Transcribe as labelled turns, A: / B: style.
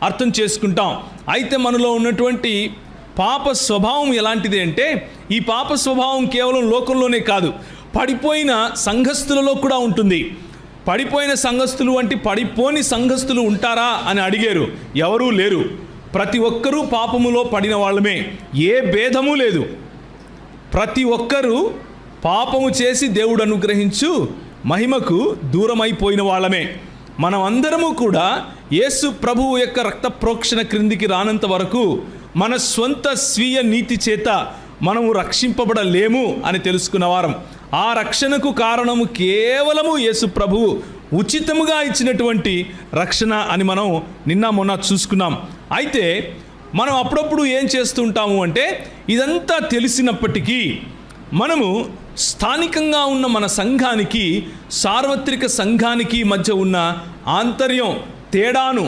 A: అర్థం చేసుకుంటాం. అయితే మనలో ఉన్నటువంటి పాప స్వభావం ఎలాంటిది అంటే, ఈ పాప స్వభావం కేవలం లోకంలోనే కాదు, పడిపోయిన సంఘస్థులలో కూడా ఉంటుంది. పడిపోయిన సంఘస్థులు అంటే పడిపోని సంఘస్థులు ఉంటారా అని అడిగారు. ఎవరూ లేరు. ప్రతి ఒక్కరూ పాపములో పడిన వాళ్ళమే, ఏ భేదము లేదు. ప్రతి ఒక్కరూ పాపము చేసి దేవుడు అనుగ్రహించు మహిమకు దూరమైపోయిన వాళ్ళమే. మనం అందరము కూడా యేసు ప్రభువు యొక్క రక్త ప్రోక్షణ క్రిందికి రానంత వరకు మన స్వంత స్వీయ నీతి చేత మనము రక్షింపబడలేము అని తెలుసుకున్నవారం. ఆ రక్షణకు కారణము కేవలము యేసు ప్రభువు ఉచితముగా ఇచ్చినటువంటి రక్షణ అని మనం నిన్న మొన్న చూసుకున్నాం. అయితే మనం అప్పుడప్పుడు ఏం చేస్తుంటాము అంటే, ఇదంతా తెలిసినప్పటికీ మనము స్థానికంగా ఉన్న మన సంఘానికి, సార్వత్రిక సంఘానికి మధ్య ఉన్న ఆంతర్యం, తేడాను